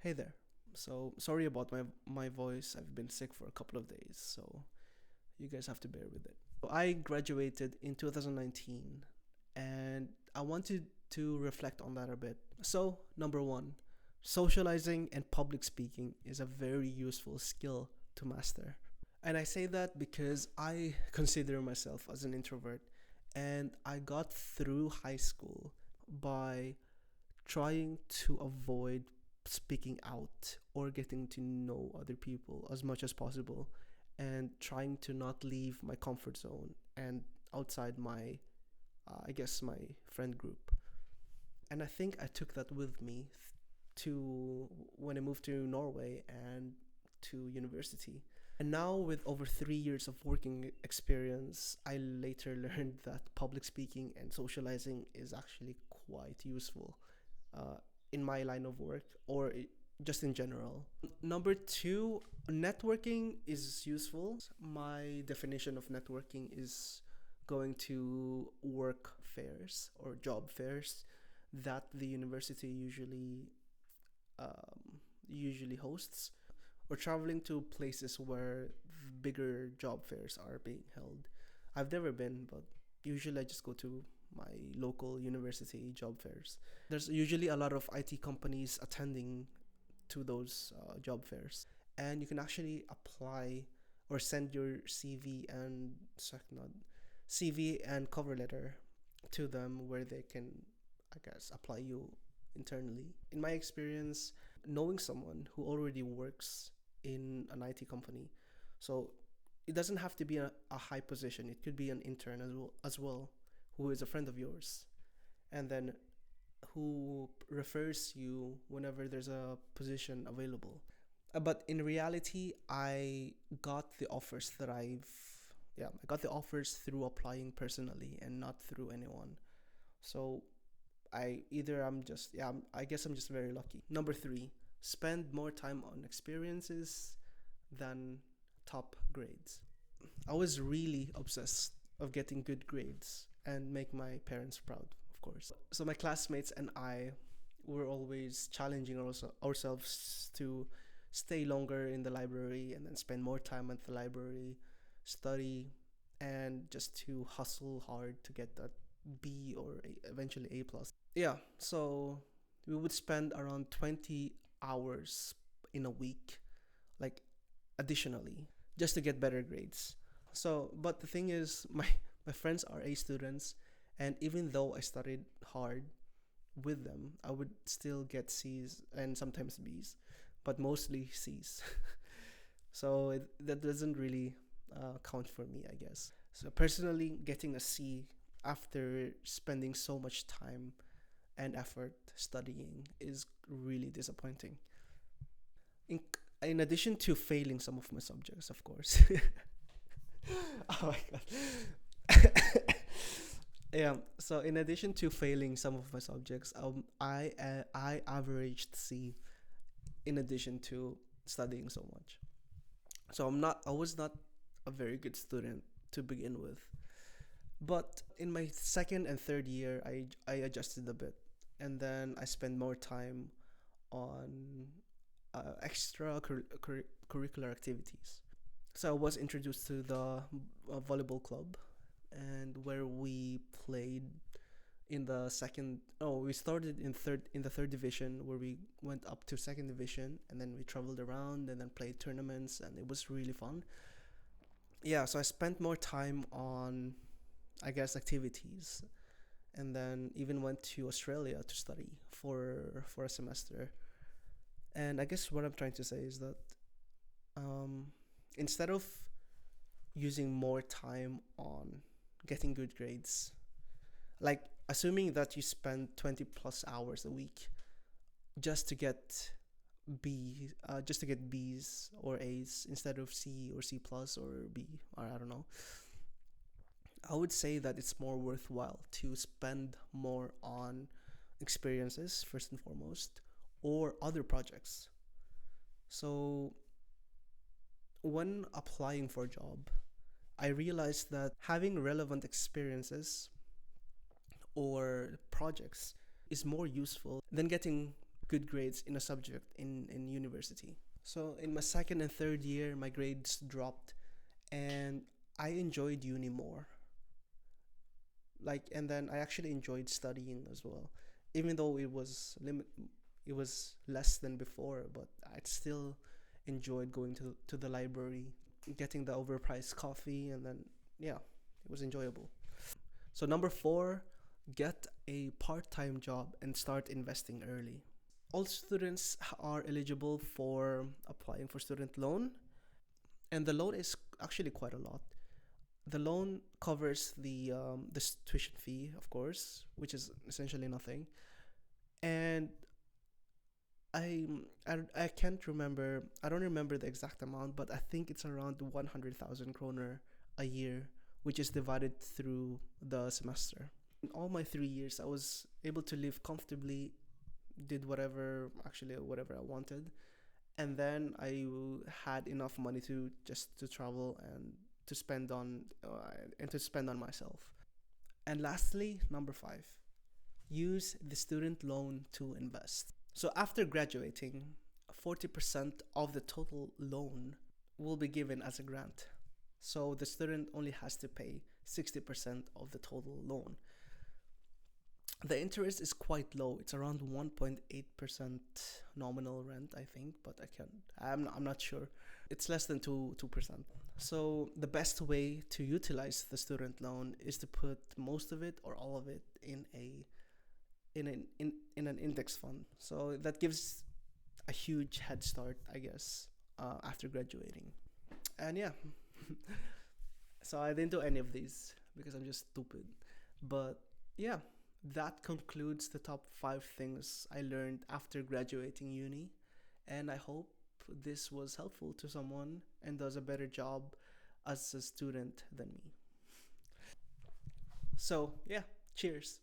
Hey there. So sorry about my voice. I've been sick for a couple of days, so you guys have to bear with it. I graduated in 2019 and I wanted to reflect on that a bit. So, number 1, socializing and public speaking is a very useful skill to master. And I say that because I consider myself as an introvert and I got through high school by trying to avoid speaking out or getting to know other people as much as possible and trying to not leave my comfort zone and outside my I guess my friend group. And I think I took that with me to when I moved to Norway and to university. And now, with over 3 years of working experience, I later learned that public speaking and socializing is actually quite useful uh, in my line of work or just in general. Number 2, networking is useful. My definition of networking is going to work fairs or job fairs that the university usually hosts, or traveling to places where bigger job fairs are being held. I've never been, but usually I just go to my local university job fairs. There's usually a lot of IT companies attending to those job fairs, and you can actually apply or send your CV and cover letter to them where they can, I guess, apply you internally. In my experience, knowing someone who already works in an IT company, so it doesn't have to be a high position. It could be an intern as well, who is a friend of yours, and then who refers you whenever there's a position available. But in reality, I got the offers through applying personally and not through anyone. So I guess I'm just very lucky. Number 3, spend more time on experiences than top grades. I was really obsessed of getting good grades and make my parents proud, of course. So my classmates and I were always challenging ourselves to stay longer in the library and then spend more time at the library, study, and just to hustle hard to get that B or eventually A plus. Yeah, so we would spend around 20 hours in a week, like additionally, just to get better grades. So, but the thing is, my friends are A students, and even though I studied hard with them, I would still get C's and sometimes B's, but mostly C's. So that doesn't really count for me, I guess. So personally, getting a C after spending so much time and effort studying is really disappointing. In, in addition to failing some of my subjects, of course. Oh my god. Yeah. So in addition to failing some of my subjects, I averaged C in addition to studying so much. So I was not a very good student to begin with. But in my second and third year, I adjusted a bit, and then I spent more time on extracurricular activities. So I was introduced to the volleyball club, and where we played in the second. Oh, we started in the third division, where we went up to second division, and then we traveled around and then played tournaments, and it was really fun. Yeah, so I spent more time on, I guess, activities, and then even went to Australia to study for a semester. And I guess what I'm trying to say is that um, instead of using more time on getting good grades, like assuming that you spend 20 plus hours a week just to get just to get B's or A's instead of C or C plus or B, or I don't know. I would say that it's more worthwhile to spend more on experiences first and foremost, or other projects. So when applying for a job, I realized that having relevant experiences or projects is more useful than getting good grades in a subject in university. So in my second and third year, my grades dropped, and I enjoyed uni more. Like, and then I actually enjoyed studying as well, even though it was less than before, but I still enjoyed going to the library, getting the overpriced coffee, and then yeah, it was enjoyable. So number 4, get a part-time job and start investing early. All students are eligible for applying for student loan, and the loan is actually quite a lot. The loan covers the tuition fee, of course, which is essentially nothing, and I, I can't remember. I don't remember the exact amount, but I think it's around 100,000 kroner a year, which is divided through the semester. In all my 3 years, I was able to live comfortably, did whatever I wanted, and then I had enough money to just to travel and to spend on myself. And lastly, number 5, use the student loan to invest. So after graduating, 40% of the total loan will be given as a grant. So the student only has to pay 60% of the total loan. The interest is quite low. It's around 1.8% nominal rent, I think, but I'm not sure. It's less than 2%. So the best way to utilize the student loan is to put most of it or all of it in an index fund. So that gives a huge head start, I guess, after graduating. And yeah, so I didn't do any of these because I'm just stupid. But yeah, that concludes the top 5 things I learned after graduating uni. And I hope this was helpful to someone and does a better job as a student than me. So yeah, cheers.